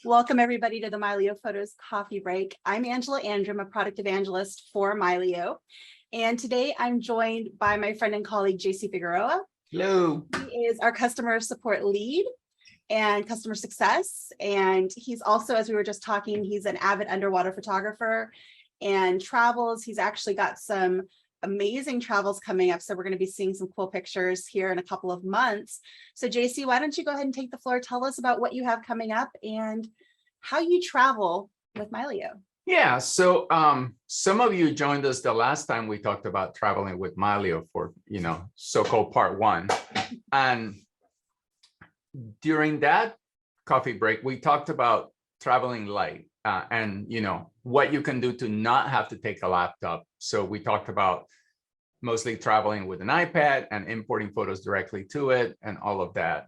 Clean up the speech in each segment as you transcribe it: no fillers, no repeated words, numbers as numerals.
Welcome everybody to the Mylio Photos Coffee Break. I'm Angela Andrieux, I'm a product evangelist for Mylio. And today I'm joined by my friend and colleague, JC Figueroa. Hello. He is our customer support lead and customer success. And he's also, as we were just talking, he's an avid underwater photographer and travels. He's actually got some amazing travels coming up. So we're going to be seeing some cool pictures here in a couple of months. So JC, why don't you go ahead and take the floor? Tell us about what you have coming up and how you travel with Mylio. Yeah, so some of you joined us the last time we talked about traveling with Mylio for, so-called part one. And during that coffee break, we talked about traveling light and, what you can do to not have to take a laptop. So we talked about mostly traveling with an iPad and importing photos directly to it and all of that.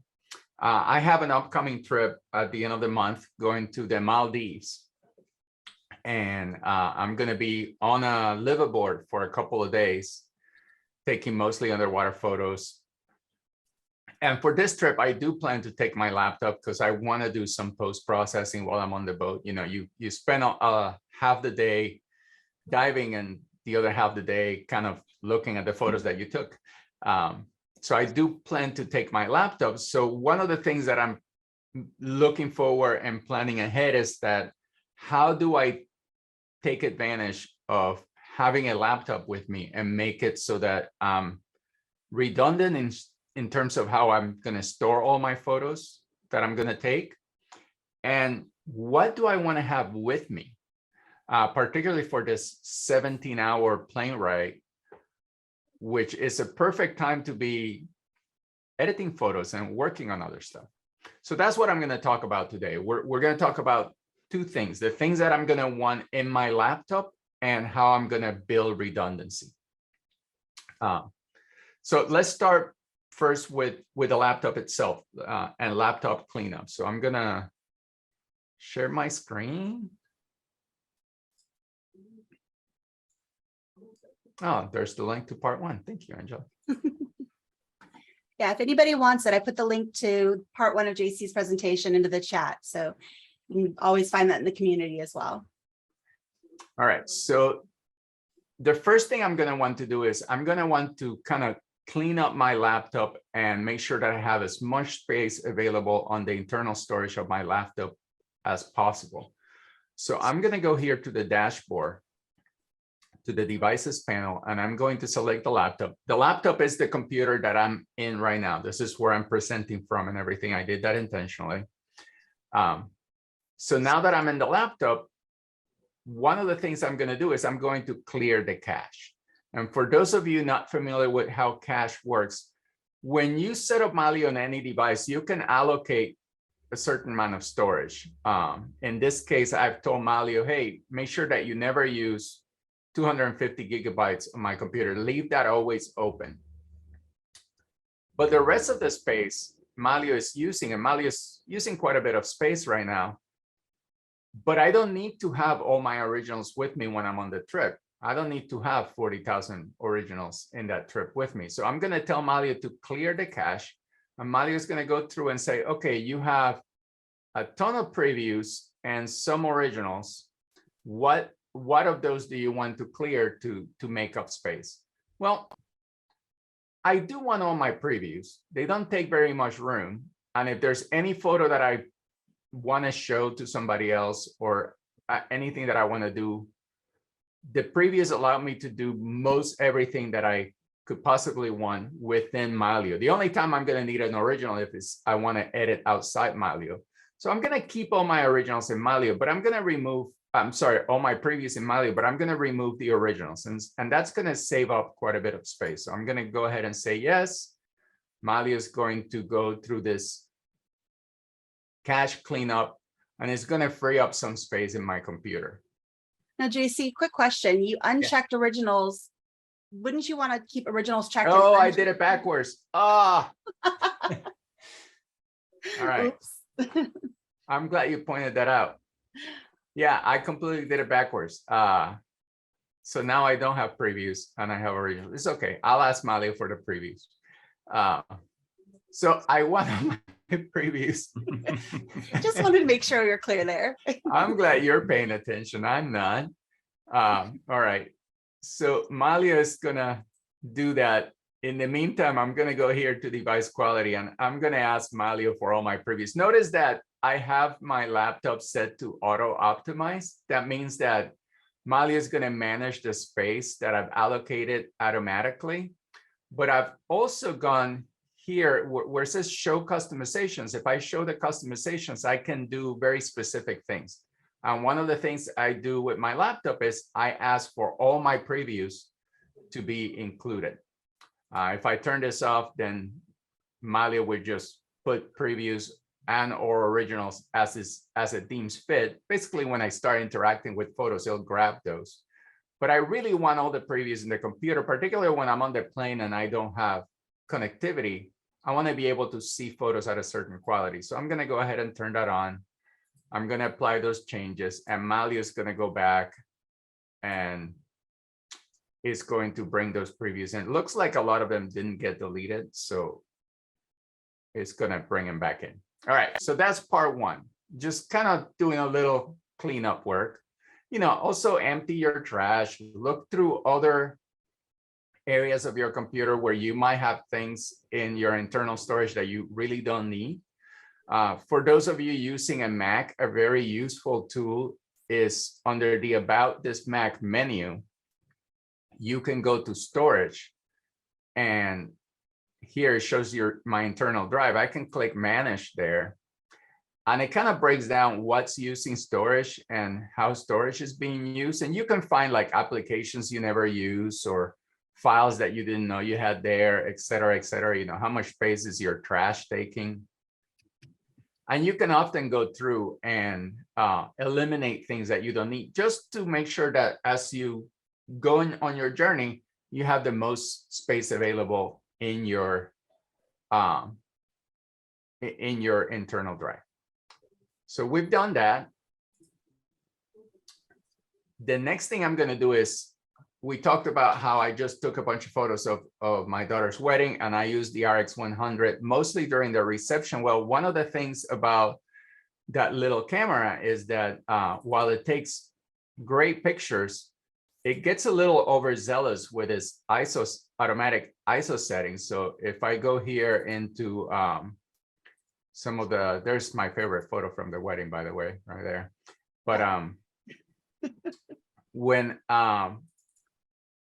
I have an upcoming trip at the end of the month going to the Maldives. And I'm going to be on a liveaboard for a couple of days, taking mostly underwater photos. And for this trip, I do plan to take my laptop because I want to do some post-processing while I'm on the boat. You spend half the day diving and the other half the day kind of looking at the photos that you took. So I do plan to take my laptop. So one of the things that I'm looking forward and planning ahead is that how do I take advantage of having a laptop with me and make it so that I'm redundant in terms of how I'm going to store all my photos that I'm going to take. And what do I want to have with me, particularly for this 17-hour plane ride, which is a perfect time to be editing photos and working on other stuff. So that's what I'm going to talk about today. We're going to talk about two things, the things that I'm going to want in my laptop and how I'm going to build redundancy. So let's start first with the laptop itself and laptop cleanup. So I'm going to share my screen. Oh, there's the link to part one. Thank you, Angela. Yeah, if anybody wants it, I put the link to part one of JC's presentation into the chat. So you can always find that in the community as well. All right. So the first thing I'm going to want to do is I'm going to want to kind of clean up my laptop and make sure that I have as much space available on the internal storage of my laptop as possible. So I'm going to go here to the dashboard, to the devices panel, and I'm going to select the laptop. The laptop is the computer that I'm in right now. This is where I'm presenting from and everything. I did that intentionally. So now that I'm in the laptop, one of the things I'm going to do is I'm going to clear the cache. And for those of you not familiar with how cache works, when you set up Mylio on any device, you can allocate a certain amount of storage. In this case, I've told Mylio, hey, make sure that you never use 250 gigabytes on my computer. Leave that always open. But the rest of the space Mylio is using, and Mylio is using quite a bit of space right now, but I don't need to have all my originals with me when I'm on the trip. I don't need to have 40,000 originals in that trip with me. So I'm going to tell Mylio to clear the cache, and Mylio is going to go through and say, okay, you have a ton of previews and some originals. What of those do you want to clear to make up space? Well, I do want all my previews. They don't take very much room. And if there's any photo that I want to show to somebody else or anything that I want to do, the previews allow me to do most everything that I could possibly want within Mylio. The only time I'm going to need an original if I want to edit outside Mylio. So I'm going to keep all my originals in Mylio, but I'm going to remove all my previews in Mylio, but I'm going to remove the originals. And that's going to save up quite a bit of space. So I'm going to go ahead and say yes. Mylio is going to go through this cache cleanup, and it's going to free up some space in my computer. Now, JC, quick question. You unchecked originals. Wouldn't you want to keep originals checked? Oh, I did it backwards. Ah. All right. Oops. I'm glad you pointed that out. Yeah, I completely did it backwards. So now I don't have previews and I have originals. It's okay. I'll ask Mylio for the previews. So I want previews. Just wanted to make sure you're clear there. I'm glad you're paying attention. I'm not. All right. So Mylio is gonna do that. In the meantime, I'm gonna go here to device quality and I'm gonna ask Mylio for all my previews. Notice that I have my laptop set to auto optimize. That means that Mylio is gonna manage the space that I've allocated automatically. But I've also gone here where it says show customizations. If I show the customizations, I can do very specific things. And one of the things I do with my laptop is I ask for all my previews to be included. If I turn this off, then Mylio would just put previews and or originals as it deems fit. Basically, when I start interacting with photos, it'll grab those. But I really want all the previews in the computer, particularly when I'm on the plane and I don't have connectivity. I want to be able to see photos at a certain quality. So I'm going to go ahead and turn that on. I'm going to apply those changes, and Mylio is going to go back and is going to bring those previews in. It looks like a lot of them didn't get deleted, so it's going to bring them back in. All right, so that's part one. Just kind of doing a little cleanup work. You know, also empty your trash, look through other areas of your computer where you might have things in your internal storage that you really don't need. For those of you using a Mac, a very useful tool is under the About This Mac menu. You can go to storage, and here it shows my internal drive. I can click manage there. And it kind of breaks down what's using storage and how storage is being used. And you can find like applications you never use or files that you didn't know you had there, et cetera, et cetera. You know, how much space is your trash taking? And you can often go through and eliminate things that you don't need, just to make sure that as you go on your journey, you have the most space available in your internal drive. So we've done that. The next thing I'm going to do is, we talked about how I just took a bunch of photos of my daughter's wedding, and I used the RX100 mostly during the reception. Well, one of the things about that little camera is that while it takes great pictures, it gets a little overzealous with its automatic ISO settings. So if I go here into some of there's my favorite photo from the wedding, by the way, right there. But when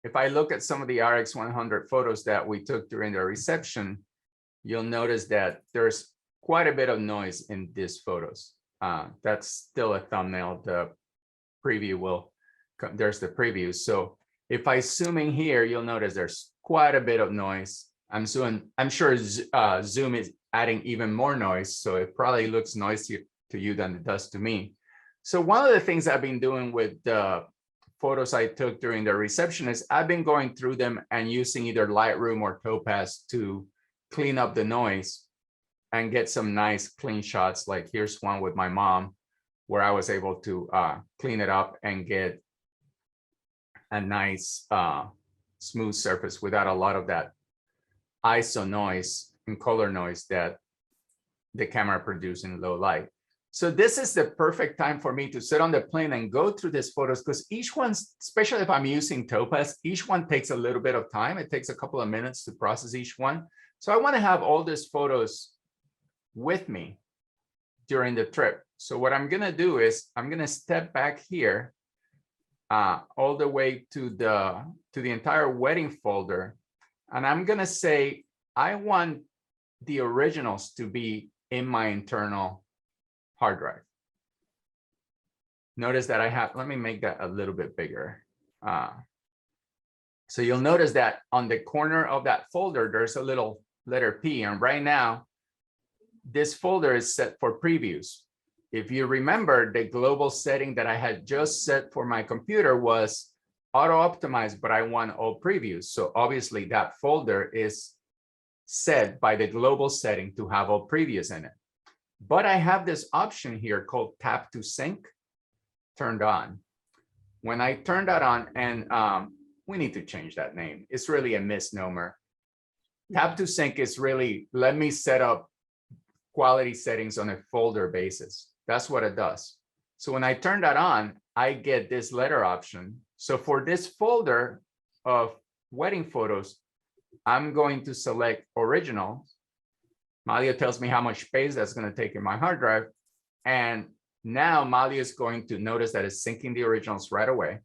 if I look at some of the RX100 photos that we took during the reception, you'll notice that there's quite a bit of noise in these photos. That's still a thumbnail. The preview will come, there's the preview. So if I zoom in here, you'll notice there's quite a bit of noise. I'm sure Zoom is adding even more noise, so it probably looks noisier to you than it does to me. So one of the things I've been doing with the photos I took during the reception is I've been going through them and using either Lightroom or Topaz to clean up the noise and get some nice clean shots. Like here's one with my mom where I was able to clean it up and get a nice smooth surface without a lot of that ISO noise and color noise that the camera produces in low light. So this is the perfect time for me to sit on the plane and go through these photos, because each one, especially if I'm using Topaz, each one takes a little bit of time. It takes a couple of minutes to process each one. So I want to have all these photos with me during the trip. So what I'm going to do is I'm going to step back here all the way to the entire wedding folder. And I'm going to say, I want the originals to be in my internal hard drive. Notice that I have, let me make that a little bit bigger. So you'll notice that on the corner of that folder, there's a little letter P. And right now, this folder is set for previews. If you remember, the global setting that I had just set for my computer was auto optimized, but I want all previews. So obviously that folder is set by the global setting to have all previews in it. But I have this option here called Tap to Sync turned on. When I turn that on, and we need to change that name. It's really a misnomer. Tap to Sync is really, let me set up quality settings on a folder basis. That's what it does. So when I turn that on, I get this letter option. So for this folder of wedding photos, I'm going to select original. Mylio tells me how much space that's going to take in my hard drive. And now Mylio is going to notice that it's syncing the originals right away.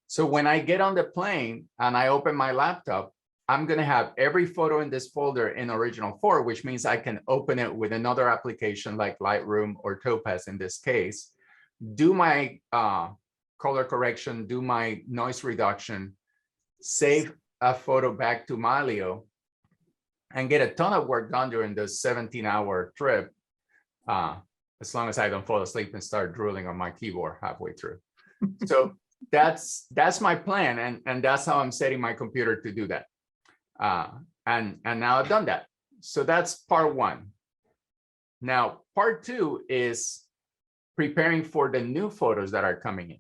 So when I get on the plane and I open my laptop, I'm going to have every photo in this folder in original 4, which means I can open it with another application like Lightroom or Topaz in this case, do my color correction, do my noise reduction, save a photo back to Mylio, and get a ton of work done during this 17-hour trip, as long as I don't fall asleep and start drooling on my keyboard halfway through. So that's my plan, and that's how I'm setting my computer to do that. And now I've done that. So that's part 1. Now, part 2 is preparing for the new photos that are coming in.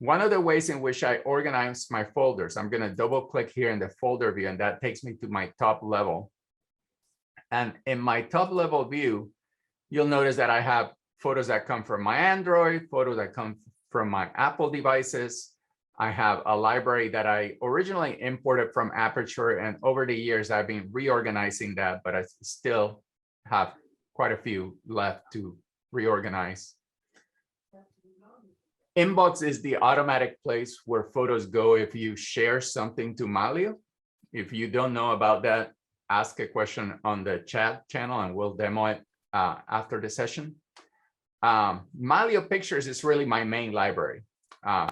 One of the ways in which I organize my folders, I'm going to double click here in the folder view, and that takes me to my top level. And in my top level view, you'll notice that I have photos that come from my Android, photos that come from my Apple devices. I have a library that I originally imported from Aperture, and over the years, I've been reorganizing that, but I still have quite a few left to reorganize. Inbox is the automatic place where photos go if you share something to Mylio. If you don't know about that, ask a question on the chat channel and we'll demo it after the session. Mylio Pictures is really my main library.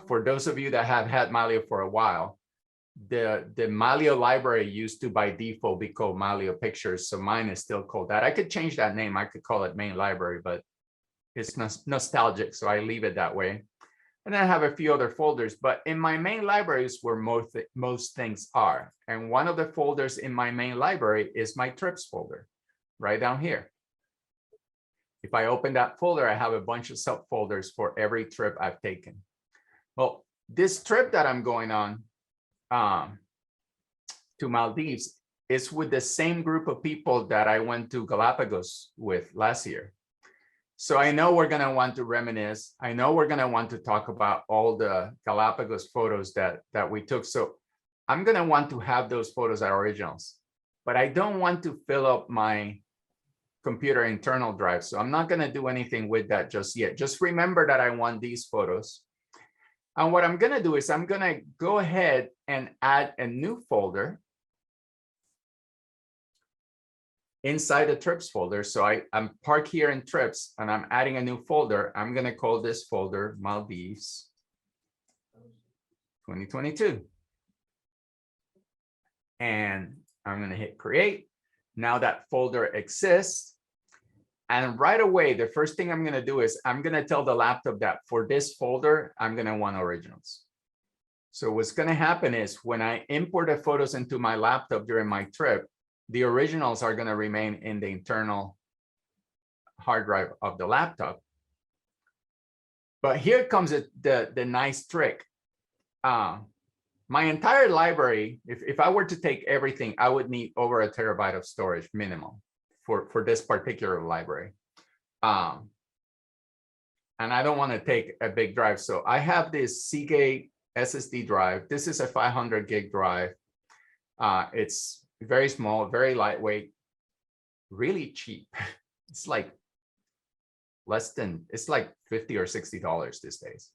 For those of you that have had Mylio for a while, the Mylio library used to by default be called Mylio Pictures, so mine is still called that. I could change that name, I could call it main library, but it's nostalgic, so I leave it that way. And then I have a few other folders, but in my main library is where most things are. And one of the folders in my main library is my trips folder, right down here. If I open that folder, I have a bunch of subfolders for every trip I've taken. Well, this trip that I'm going on to Maldives is with the same group of people that I went to Galapagos with last year. So I know we're going to want to reminisce. I know we're going to want to talk about all the Galapagos photos that we took. So I'm going to want to have those photos as originals, but I don't want to fill up my computer internal drive. So I'm not going to do anything with that just yet. Just remember that I want these photos. And what I'm going to do is I'm going to go ahead and add a new folder inside the trips folder. So I'm parked here in trips and I'm adding a new folder. I'm going to call this folder Maldives 2022. And I'm going to hit create. Now that folder exists. And right away, the first thing I'm going to do is I'm going to tell the laptop that for this folder, I'm going to want originals. So what's going to happen is when I import the photos into my laptop during my trip, the originals are going to remain in the internal hard drive of the laptop. But here comes the nice trick. My entire library, if I were to take everything, I would need over 1 terabyte of storage minimum for this particular library. And I don't want to take a big drive. So I have this Seagate SSD drive. This is a 500 gig drive. It's very small, very lightweight, really cheap. It's like it's like $50 or $60 these days.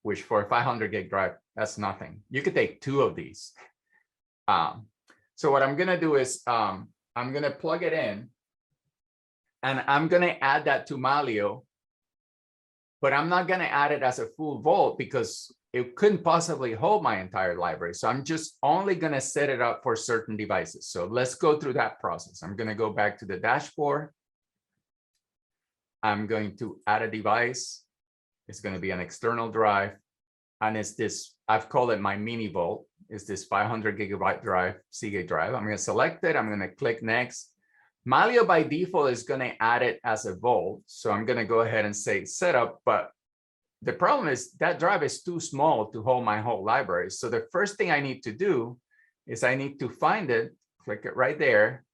Which for a 500 gig drive, that's nothing. You could take 2 of these. So what I'm gonna do is I'm gonna plug it in and I'm gonna add that to Mylio, but I'm not gonna add it as a full vault because it couldn't possibly hold my entire library. So I'm just only gonna set it up for certain devices. So let's go through that process. I'm gonna go back to the dashboard. I'm going to add a device. It's going to be an external drive. And it's this, I've called it my mini vault. It's this 500 gigabyte drive, Seagate drive. I'm going to select it. I'm going to click next. Mylio by default is going to add it as a vault. So I'm going to go ahead and say setup. But the problem is that drive is too small to hold my whole library. So the first thing I need to do is I need to find it, click it right there,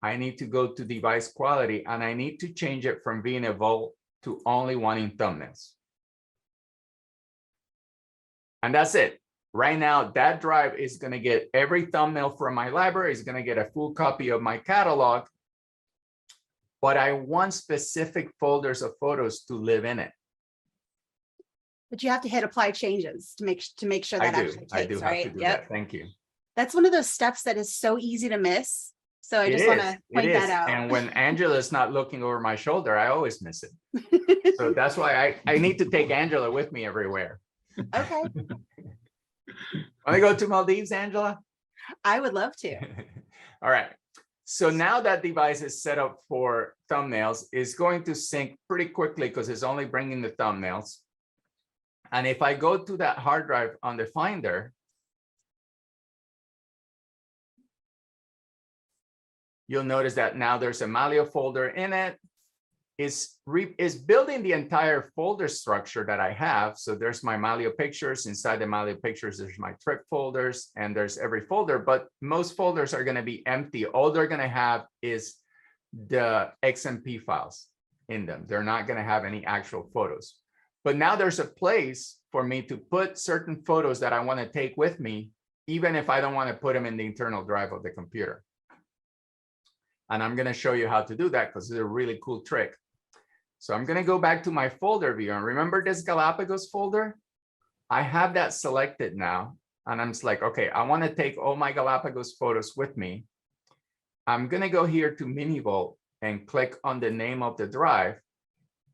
I need to go to device quality and I need to change it from being a vault to only wanting thumbnails. And that's it. Right now, that drive is going to get every thumbnail from my library, is going to get a full copy of my catalog, but I want specific folders of photos to live in it. But you have to hit apply changes to make sure that actually takes, I do have to do that. Thank you. That's one of those steps that is so easy to miss. So I just want to point that out. And when Angela's not looking over my shoulder, I always miss it. So that's why I need to take Angela with me everywhere. Okay. Want to go to Maldives, Angela? I would love to. All right. So now that device is set up for thumbnails, it's going to sync pretty quickly because it's only bringing the thumbnails. And if I go to that hard drive on the Finder, you'll notice that now there's a Mylio folder in it. Is building the entire folder structure that I have. So there's my Mylio pictures. Inside the Mylio pictures, there's my trip folders, and there's every folder, but most folders are going to be empty. All they're going to have is the XMP files in them. They're not going to have any actual photos. But now there's a place for me to put certain photos that I want to take with me, even if I don't want to put them in the internal drive of the computer. And I'm going to show you how to do that because it's a really cool trick. So I'm going to go back to my folder view, and remember this Galapagos folder? I have that selected now, and I'm just like, okay, I want to take all my Galapagos photos with me. I'm going to go here to Mini Vault and click on the name of the drive.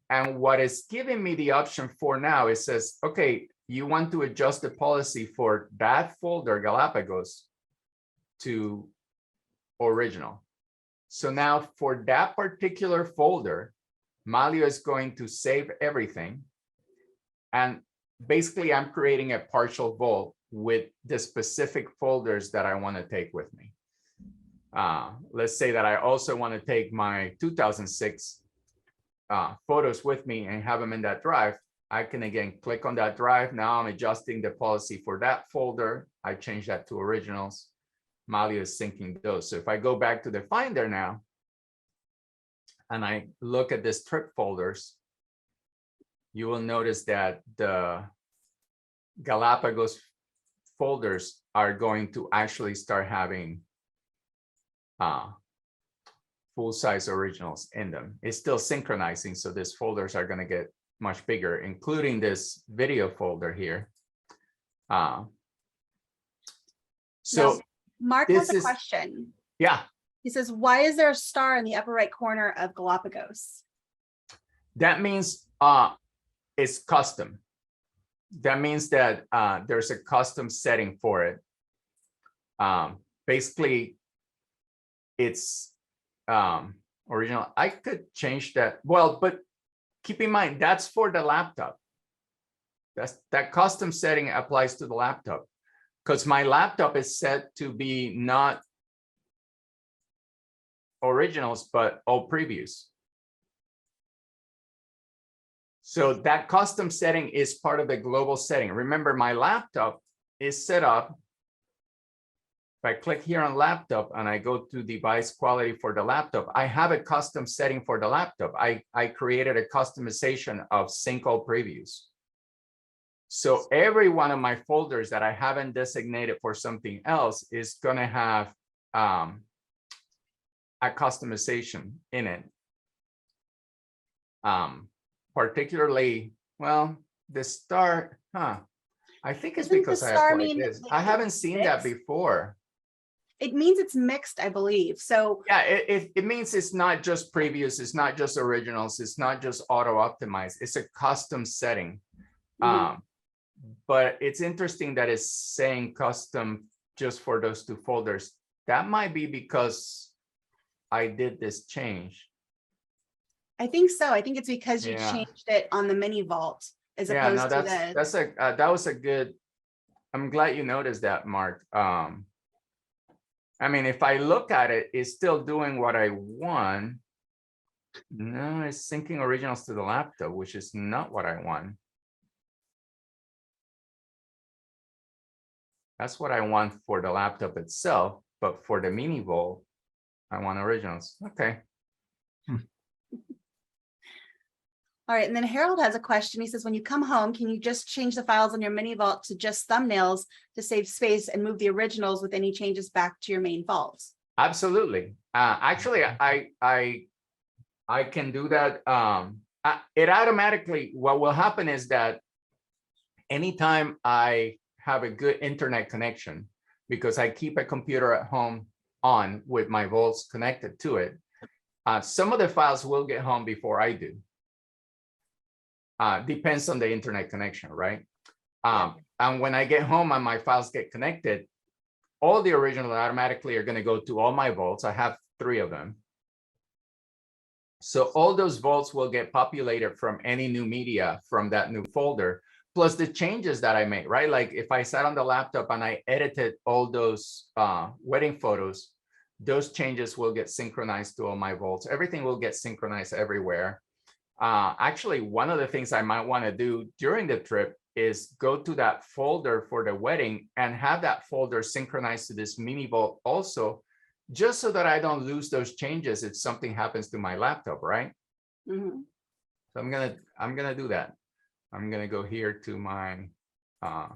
And what it's giving me the option for now, it says, okay, you want to adjust the policy for that folder, Galapagos, to original. So now for that particular folder, Mylio is going to save everything. And basically, I'm creating a partial vault with the specific folders that I want to take with me. Let's say that I also want to take my 2006 photos with me and have them in that drive. I can again click on that drive. Now I'm adjusting the policy for that folder. I change that to originals. Mylio is syncing those. So if I go back to the Finder now, and I look at this trip folders, you will notice that the Galapagos folders are going to actually start having full-size originals in them. It's still synchronizing, so these folders are going to get much bigger, including this video folder here. So now, Mark has a question. Yeah. He says, why is there a star in the upper right corner of Galapagos? That means it's custom. That means that there's a custom setting for it. Basically, it's original. I could change that. Well, but keep in mind, that's for the laptop. That custom setting applies to the laptop because my laptop is set to be not originals, but all previews. So that custom setting is part of the global setting. Remember, my laptop is set up. If I click here on laptop and I go to device quality for the laptop, I have a custom setting for the laptop. I created a customization of sync all previews. So every one of my folders that I haven't designated for something else is going to have a customization in it. Particularly, well, the star, I think it's because I applied this. I haven't seen that before. It means it's mixed, I believe. So yeah, it means it's not just previews, it's not just originals, it's not just auto optimized, it's a custom setting. But it's interesting that it's saying custom just for those two folders. That might be because I did this change. I think so. I think it's because you changed it on the Mini Vault as opposed to the. That was a good. I'm glad you noticed that, Mark. I mean, if I look at it, it's still doing what I want. No, it's syncing originals to the laptop, which is not what I want. That's what I want for the laptop itself, but for the Mini Vault, I want originals. Okay. All right, and then Harold has a question. He says, when you come home, can you just change the files on your mini vault to just thumbnails to save space and move the originals with any changes back to your main vault? Absolutely. Actually, I can do that. It automatically, what will happen is that anytime I have a good internet connection, because I keep a computer at home on with my vaults connected to it, some of the files will get home before I do. Depends on the internet connection, right? And when I get home and my files get connected, all the originals automatically are going to go to all my vaults. I have 3 of them. So all those vaults will get populated from any new media from that new folder, plus the changes that I made, right? Like if I sat on the laptop and I edited all those wedding photos, those changes will get synchronized to all my vaults. Everything will get synchronized everywhere. Actually, one of the things I might want to do during the trip is go to that folder for the wedding and have that folder synchronized to this mini vault also, just so that I don't lose those changes if something happens to my laptop, right? Mm-hmm. So I'm gonna do that. I'm gonna go here to my to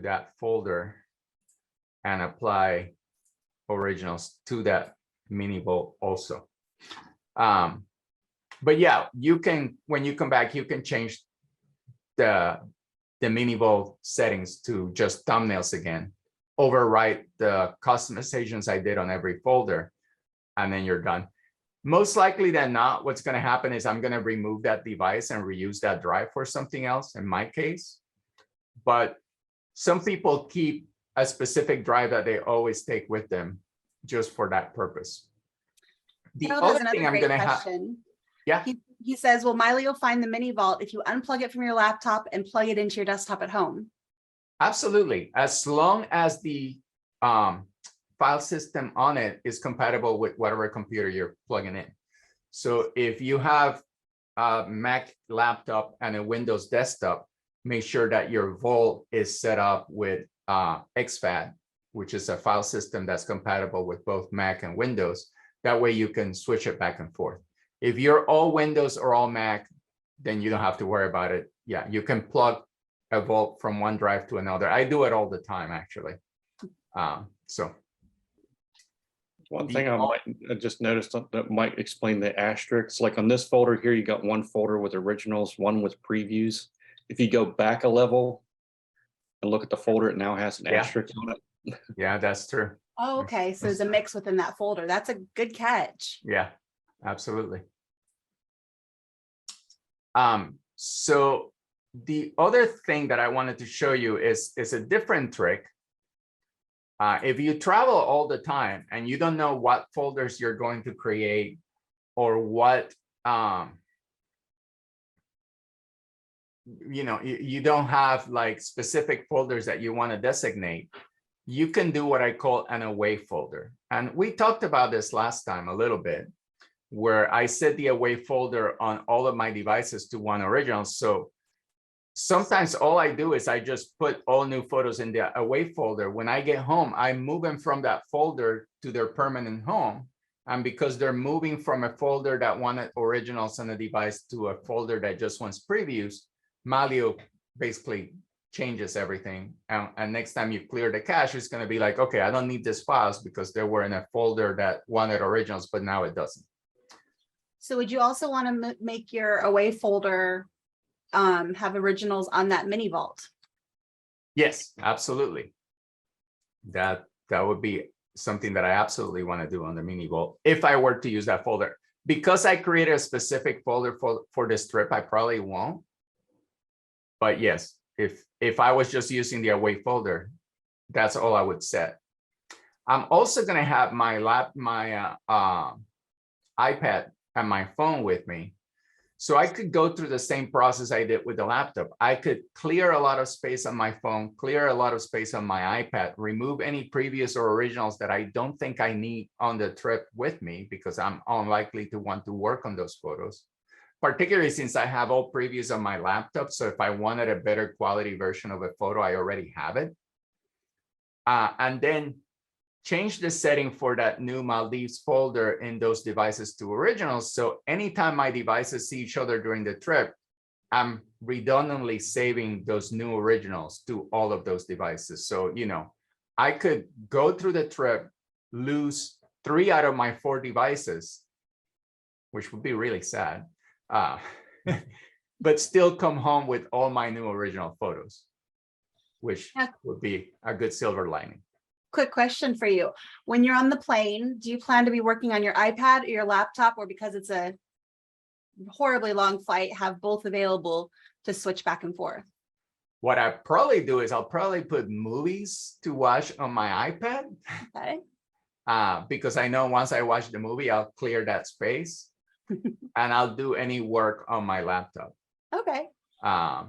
that folder and apply originals to that mini vault also. But yeah, you can, when you come back, you can change the mini vault settings to just thumbnails again, overwrite the customizations I did on every folder, and then you're done. Most likely than not, what's going to happen is I'm going to remove that device and reuse that drive for something else in my case. But some people keep a specific drive that they always take with them just for that purpose. The other thing I'm going to have. Yeah. He says, will Mylio find the mini vault if you unplug it from your laptop and plug it into your desktop at home? Absolutely. As long as the file system on it is compatible with whatever computer you're plugging in. So if you have a Mac laptop and a Windows desktop, make sure that your vault is set up with exFAT, which is a file system that's compatible with both Mac and Windows. That way you can switch it back and forth. If you're all Windows or all Mac, then you don't have to worry about it. Yeah, you can plug a vault from one drive to another. I do it all the time, actually. So one thing I just noticed that might explain the asterisks. Like on this folder here, you got one folder with originals, one with previews. If you go back a level and look at the folder, it now has an asterisk on it. Yeah, that's true. Oh, okay. So there's a mix within that folder. That's a good catch. Yeah, absolutely. So the other thing that I wanted to show you is a different trick. If you travel all the time and you don't know what folders you're going to create or what, you don't have like specific folders that you want to designate, you can do what I call an away folder. And we talked about this last time a little bit, where I set the away folder on all of my devices to one original. So sometimes all I do is I just put all new photos in the away folder. When I get home, I move them from that folder to their permanent home. And because they're moving from a folder that wanted originals on the device to a folder that just wants previews, Mylio basically changes everything. And next time you clear the cache, it's going to be like, okay, I don't need these files because they were in a folder that wanted originals, but now it doesn't. So would you also want to make your away folder have originals on that mini vault? Yes, absolutely. That would be something that I absolutely want to do on the mini vault if I were to use that folder. Because I created a specific folder for this trip, I probably won't. But yes, if I was just using the away folder, that's all I would set. I'm also going to have my iPad and my phone with me. So I could go through the same process I did with the laptop. I could clear a lot of space on my phone, clear a lot of space on my iPad, remove any previous or originals that I don't think I need on the trip with me because I'm unlikely to want to work on those photos, particularly since I have all previews on my laptop. So if I wanted a better quality version of a photo, I already have it. And then change the setting for that new Maldives folder in those devices to originals. So anytime my devices see each other during the trip, I'm redundantly saving those new originals to all of those devices. So, you know, I could go through the trip, lose 3 out of my 4 devices, which would be really sad, but still come home with all my new original photos, which would be a good silver lining. Quick question for you. When you're on the plane, do you plan to be working on your iPad or your laptop, or because it's a horribly long flight, have both available to switch back and forth? What I probably do is I'll probably put movies to watch on my iPad. Okay. Because I know once I watch the movie, I'll clear that space and I'll do any work on my laptop. Okay. Because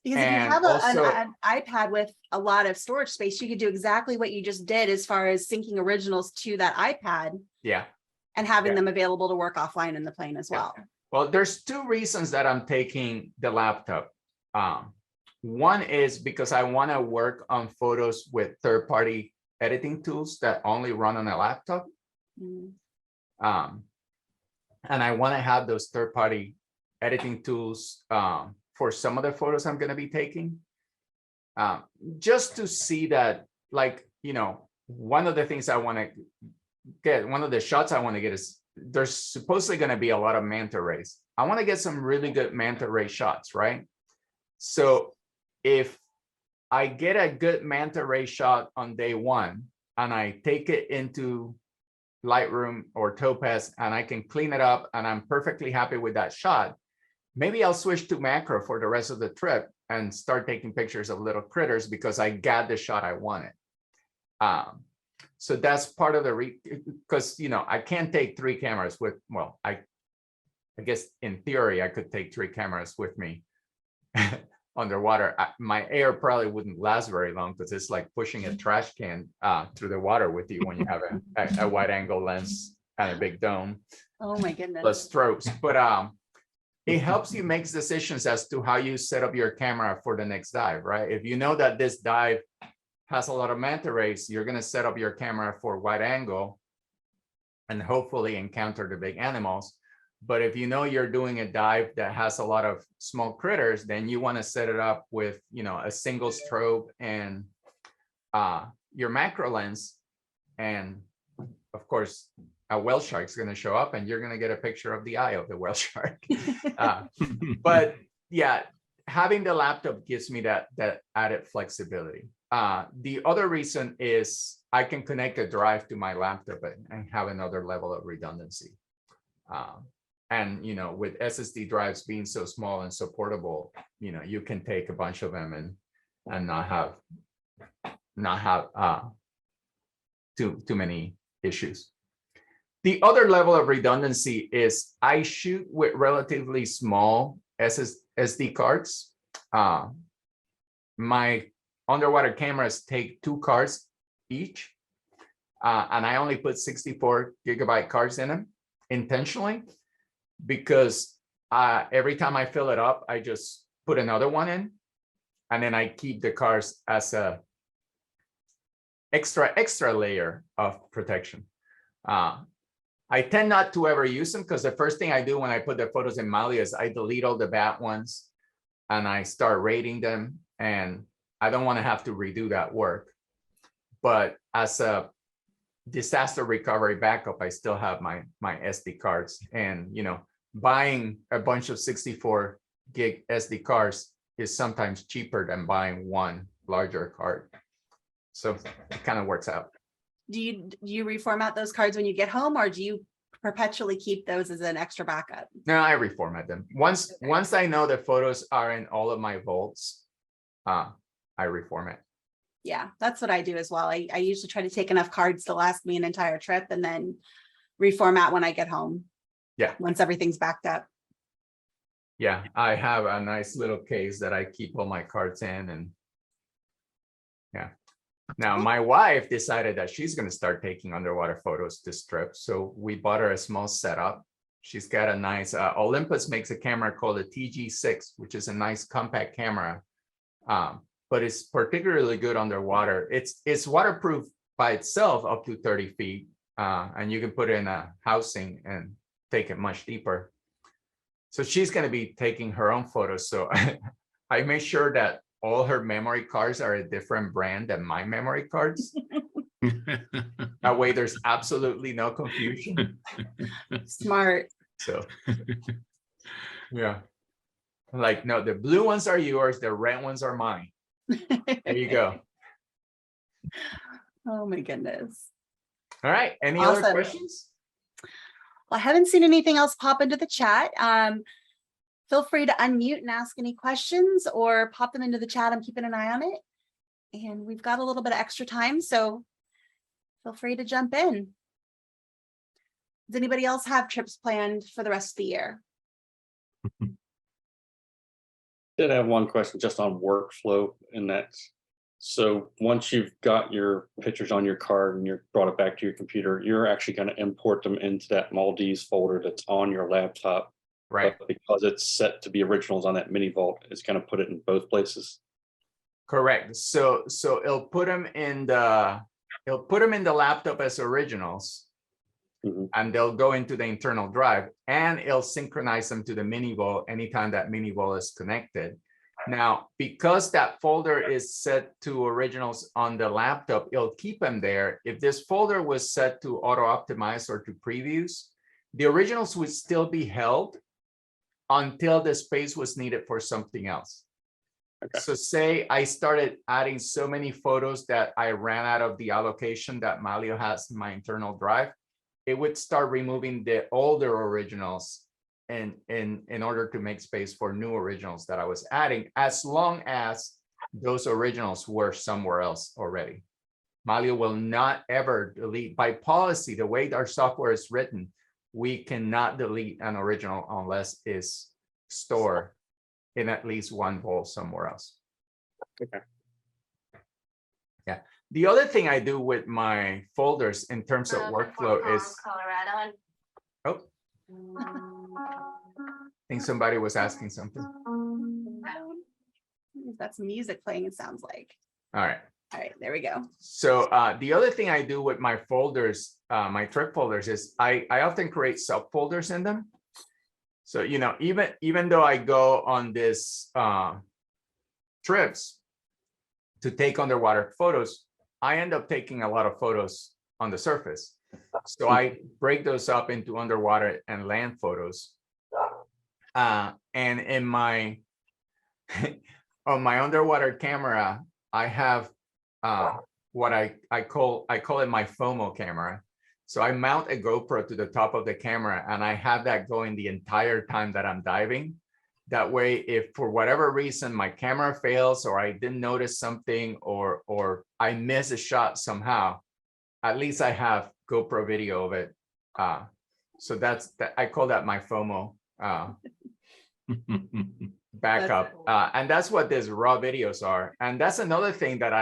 if you and have also- an iPad with a lot of storage space, you could do exactly what you just did as far as syncing originals to that iPad Yeah. and having them available to work offline in the plane as well. Well, there's 2 reasons that I'm taking the laptop. One is because I want to work on photos with third-party editing tools that only run on a laptop. Mm. And I want to have those third-party editing tools for some of the photos I'm going to be taking. Just to see that, like, you know, one of the things I want to get, one of the shots I want to get is there's supposedly going to be a lot of manta rays. I want to get some really good manta ray shots, right? So if I get a good manta ray shot on day 1 and I take it into Lightroom or Topaz and I can clean it up and I'm perfectly happy with that shot, maybe I'll switch to macro for the rest of the trip and start taking pictures of little critters because I got the shot I wanted. So that's part of the because, you know, I can't take 3 cameras with, well, I guess in theory, I could take 3 cameras with me underwater. My air probably wouldn't last very long because it's like pushing a trash can through the water with you when you have a wide angle lens and a big dome. Oh my goodness. Plus strobes. But it helps you make decisions as to how you set up your camera for the next dive, right? If you know that this dive has a lot of manta rays, you're going to set up your camera for wide angle and hopefully encounter the big animals. But if you know you're doing a dive that has a lot of small critters, then you want to set it up with, you know, a single strobe and your macro lens. And of course, a whale shark is going to show up and you're going to get a picture of the eye of the whale shark. But yeah, having the laptop gives me that added flexibility. The other reason is I can connect a drive to my laptop and have another level of redundancy. And, you know, with SSD drives being so small and so portable, you know, you can take a bunch of them and not have too many issues. The other level of redundancy is I shoot with relatively small SD cards. My underwater cameras take 2 cards each, and I only put 64 gigabyte cards in them intentionally because every time I fill it up, I just put another one in, and then I keep the cards as a extra layer of protection. I tend not to ever use them because the first thing I do when I put the photos in Mylio is I delete all the bad ones and I start rating them, and I don't want to have to redo that work. But as a disaster recovery backup, I still have my SD cards, and, you know, buying a bunch of 64 gig SD cards is sometimes cheaper than buying one larger card. So it kind of works out. Do you reformat those cards when you get home, or do you perpetually keep those as an extra backup? No, I reformat them. Once I know the photos are in all of my vaults, I reformat. Yeah, that's what I do as well. I usually try to take enough cards to last me an entire trip and then reformat when I get home. Yeah. Once everything's backed up. Yeah, I have a nice little case that I keep all my cards in, and yeah. Now, my wife decided that she's going to start taking underwater photos this trip. So we bought her a small setup. She's got a nice, Olympus makes a camera called a TG6, which is a nice compact camera, but it's particularly good underwater. It's waterproof by itself up to 30 feet. And you can put it in a housing and take it much deeper. So she's going to be taking her own photos. So I made sure that all her memory cards are a different brand than my memory cards. That way there's absolutely no confusion. Smart. So yeah. Like, no, the blue ones are yours, the red ones are mine. There you go. Oh my goodness. All right. Any Awesome. other questions? Well, I haven't seen anything else pop into the chat. Feel free to unmute and ask any questions or pop them into the chat. I'm keeping an eye on it. And we've got a little bit of extra time, so feel free to jump in. Does anybody else have trips planned for the rest of the year? Did have one question just on workflow, and that's, so once you've got your pictures on your card and you're brought it back to your computer, you're actually going to import them into that Maldives folder that's on your laptop. Right. But because it's set to be originals on that mini vault, it's going to put it in both places. Correct. So it'll put them in the laptop as originals. And they'll go into the internal drive, and it'll synchronize them to the mini vault anytime that mini vault is connected. Now, because that folder is set to originals on the laptop, it'll keep them there. If this folder was set to auto optimize or to previews, the originals would still be held until the space was needed for something else. Okay. So say I started adding so many photos that I ran out of the allocation that Mylio has in my internal drive, it would start removing the older originals in order to make space for new originals that I was adding, as long as those originals were somewhere else already. Mylio will not ever delete, by policy, the way our software is written, we cannot delete an original unless it's stored in at least one vault somewhere else. Okay. Yeah. The other thing I do with my folders in terms of workflow is, oh, I think somebody was asking something. That's music playing, it sounds like. All right. All right, there we go. So the other thing I do with my folders, my trip folders, is I often create subfolders in them. So, you know, even though I go on this trips to take underwater photos, I end up taking a lot of photos on the surface. So I break those up into underwater and land photos. And in my on my underwater camera, I have what I call it my FOMO camera. So I mount a GoPro to the top of the camera, and I have that going the entire time that I'm diving. That way, if for whatever reason my camera fails, or I didn't notice something, or I miss a shot somehow, at least I have GoPro video of it. So I call that my FOMO backup. And that's what these raw videos are. And that's another thing that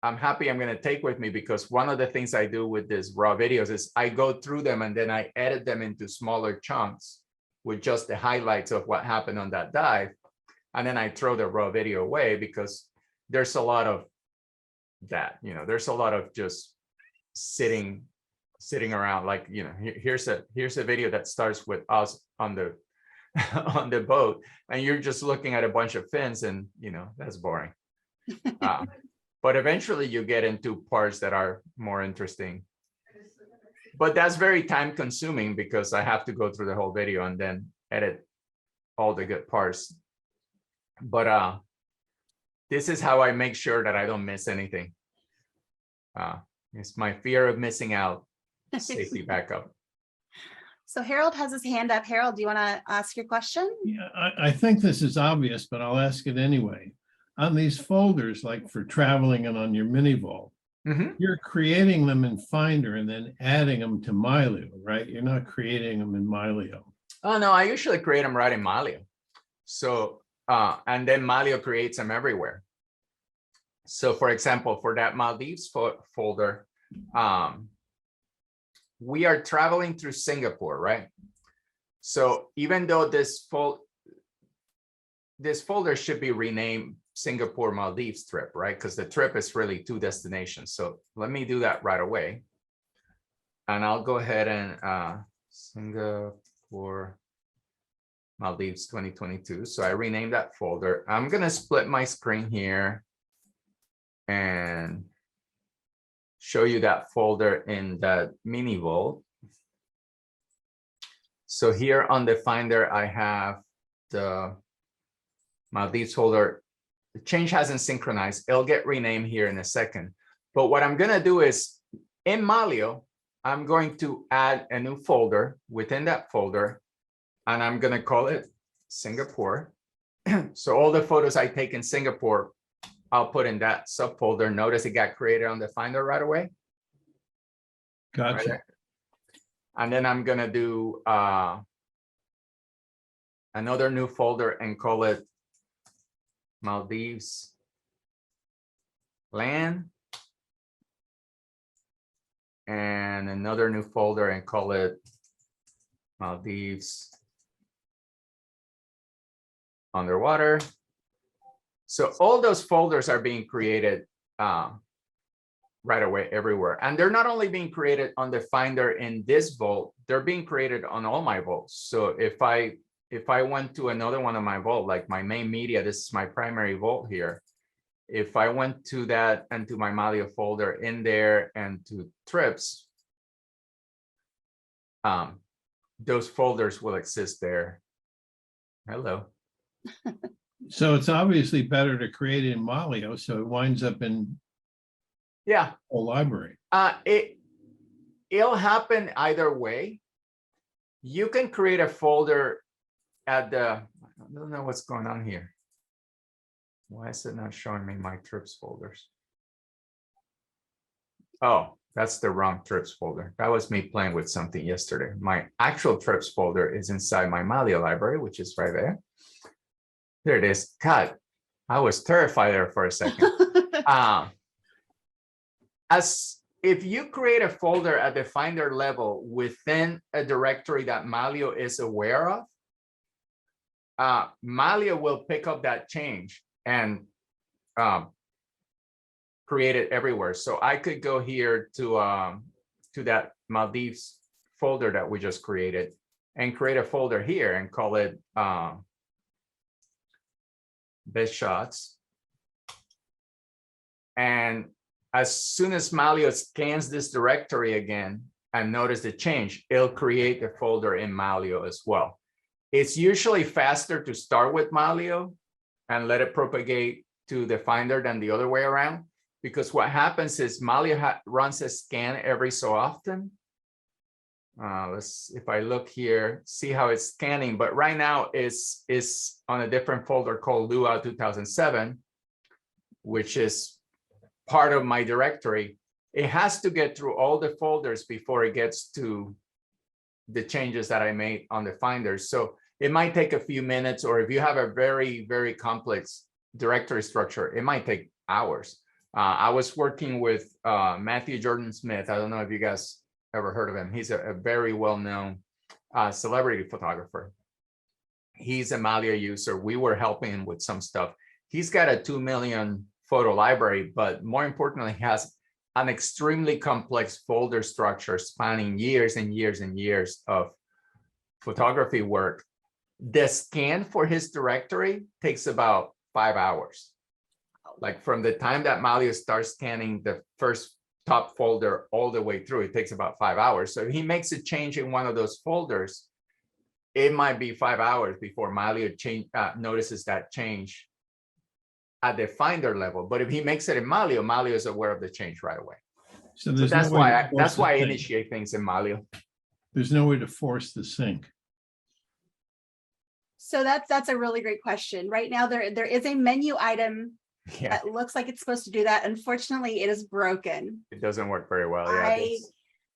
I'm happy I'm going to take with me, because one of the things I do with these raw videos is I go through them and then I edit them into smaller chunks with just the highlights of what happened on that dive. And then I throw the raw video away, because there's a lot of that, you know, there's a lot of just sitting around, like, you know, here's a video that starts with us on the on the boat, and you're just looking at a bunch of fins, and you know, that's boring. But eventually you get into parts that are more interesting. But that's very time consuming, because I have to go through the whole video and then edit all the good parts. But this is how I make sure that I don't miss anything. It's my fear of missing out safety backup. So Harold has his hand up. Harold, do you want to ask your question? Yeah, I think this is obvious, but I'll ask it anyway. On these folders, like for traveling and on your mini vault, you're creating them in Finder and then adding them to Mylio, right? You're not creating them in Mylio. Oh, no, I usually create them right in Mylio. So, and then Mylio creates them everywhere. So for example, for that Maldives folder, we are traveling through Singapore, right? So even though this folder should be renamed Singapore Maldives trip, right? Because the trip is really 2 destinations. So let me do that right away. And I'll go ahead and Singapore Maldives 2022. So I renamed that folder. I'm gonna split my screen here and show you that folder in that mini vault. So here on the Finder, I have the Maldives folder. The change hasn't synchronized. It'll get renamed here in a second. But what I'm gonna do is in Mylio, I'm going to add a new folder within that folder, and I'm gonna call it Singapore. So all the photos I take in Singapore, I'll put in that subfolder. Notice it got created on the Finder right away. Gotcha. Right. And then I'm gonna do another new folder and call it Maldives land. And another new folder and call it Maldives underwater. So all those folders are being created right away everywhere. And they're not only being created on the Finder in this vault, they're being created on all my vaults. So if I went to another one of my vault, like my main media, this is my primary vault here. If I went to that and to my Mylio folder in there and to trips, those folders will exist there. Hello. So it's obviously better to create it in Mylio, so it winds up in Yeah. a library. It'll happen either way. You can create a folder at the, I don't know what's going on here. Why is it not showing me my trips folders? Oh, that's the wrong trips folder. That was me playing with something yesterday. My actual trips folder is inside my Mylio library, which is right there. There it is. God, I was terrified there for a second. As if you create a folder at the Finder level within a directory that Mylio is aware of, Mylio will pick up that change and create it everywhere. So I could go here to that Maldives folder that we just created and create a folder here and call it best shots. And as soon as Mylio scans this directory again and notice the change, it'll create the folder in Mylio as well. It's usually faster to start with Mylio and let it propagate to the Finder than the other way around, because what happens is Mylio runs a scan every so often. If I look here, see how it's scanning, but right now is on a different folder called Luau 2007, which is part of my directory. It has to get through all the folders before it gets to the changes that I made on the Finder. So it might take a few minutes, or if you have a very, very complex directory structure, it might take hours. I was working with Matthew Jordan Smith. I don't know if you guys ever heard of him. He's a very well-known celebrity photographer. He's a Mylio user. We were helping him with some stuff. He's got a 2 million photo library, but more importantly, he has an extremely complex folder structure spanning years and years and years of photography work. The scan for his directory takes about 5 hours. Like from the time that Mylio starts scanning the first top folder all the way through, it takes about 5 hours. So if he makes a change in one of those folders, it might be 5 hours before Mylio notices that change at the Finder level. But if he makes it in Mylio, Mylio is aware of the change right away. So that's why I initiate things in Mylio. There's no way to force the sync. So that's a really great question. Right now, there is a menu item that looks like it's supposed to do that. Unfortunately, it is broken. It doesn't work very well. I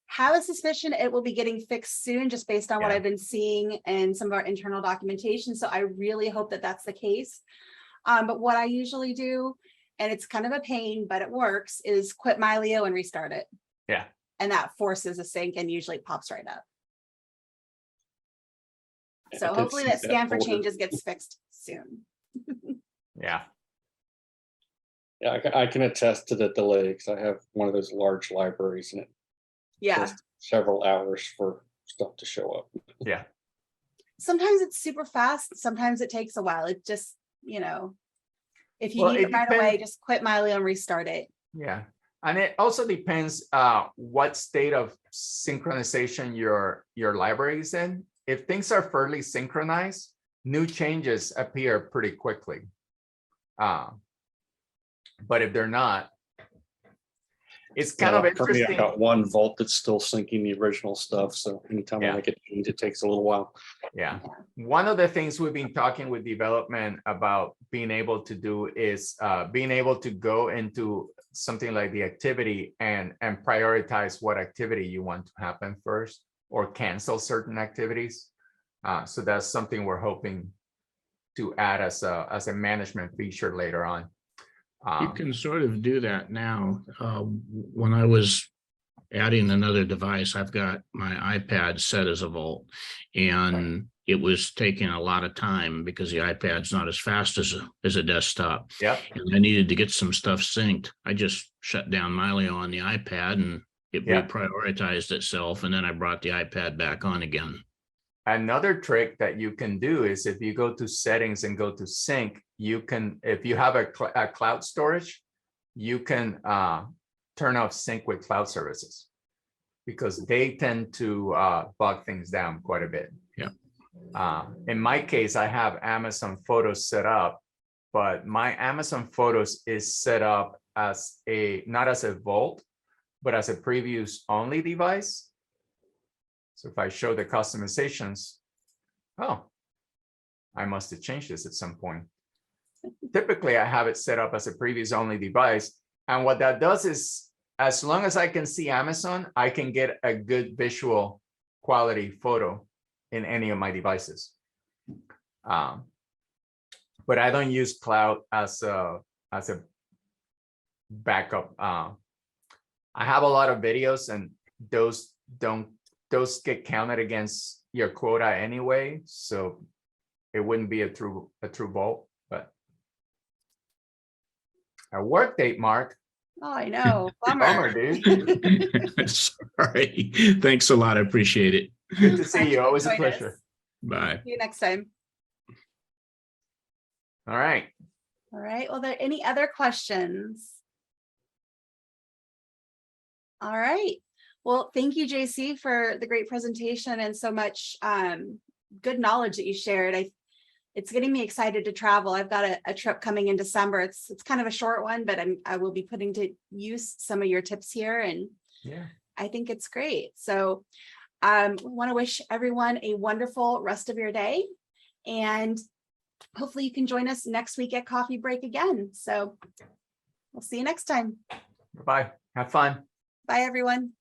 have a suspicion it will be getting fixed soon, just based on what I've been seeing in some of our internal documentation. So I really hope that that's the case. But what I usually do, and it's kind of a pain, but it works, is quit Mylio and restart it. Yeah. And that forces a sync and usually pops right up. So hopefully that scan for changes gets fixed soon. Yeah. Yeah, I can attest to the delay because I have one of those large libraries and it Yeah. takes several hours for stuff to show up. Yeah. Sometimes it's super fast. Sometimes it takes a while. It just, if you Well, need it it right away, depends. just quit Mylio and restart it. Yeah. And it also depends what state of synchronization your library is in. If things are fairly synchronized, new changes appear pretty quickly. But if they're not, it's kind of For me, interesting. I got one vault that's still syncing the original stuff. So anytime I make a change, it takes a little while. Yeah. One of the things we've been talking with development about being able to do is being able to go into something like the activity and prioritize what activity you want to happen first or cancel certain activities. So that's something we're hoping to add as a management feature later on. You can sort of do that now. When I was adding another device, I've got my iPad set as a vault, and it was taking a lot of time because the iPad's not as fast as a desktop. Yeah. And I needed to get some stuff synced. I just shut down Mylio on the iPad and it reprioritized itself, and then I brought the iPad back on again. Another trick that you can do is if you go to settings and go to sync, you can, if you have a cloud storage, you can turn off sync with cloud services because they tend to bog things down quite a bit. Yeah. In my case, I have Amazon Photos set up, but my Amazon Photos is set up as not as a vault, but as a previews only device. So if I show the customizations, oh, I must have changed this at some point. Typically, I have it set up as a previews only device. And what that does is, as long as I can see Amazon, I can get a good visual quality photo in any of my devices. But I don't use cloud as a backup. I have a lot of videos and those get counted against your quota anyway, so it wouldn't be a true vault. But a work date, Mark. Oh, I know. Bummer. Bummer, dude. Sorry. Thanks a lot. I appreciate it. Good to see you. Always a Join us. pleasure. Bye. See you next time. All right. All right. Well, there any other questions? All right. Well, thank you, JC, for the great presentation and so much good knowledge that you shared. It's getting me excited to travel. I've got a trip coming in December. It's kind of a short one, but I will be putting to use some of your tips here, and I think it's great. So we want to wish everyone a wonderful rest of your day, and hopefully you can join us next week at Coffee Break again. So we'll see you next time. Bye. Have fun. Bye, everyone.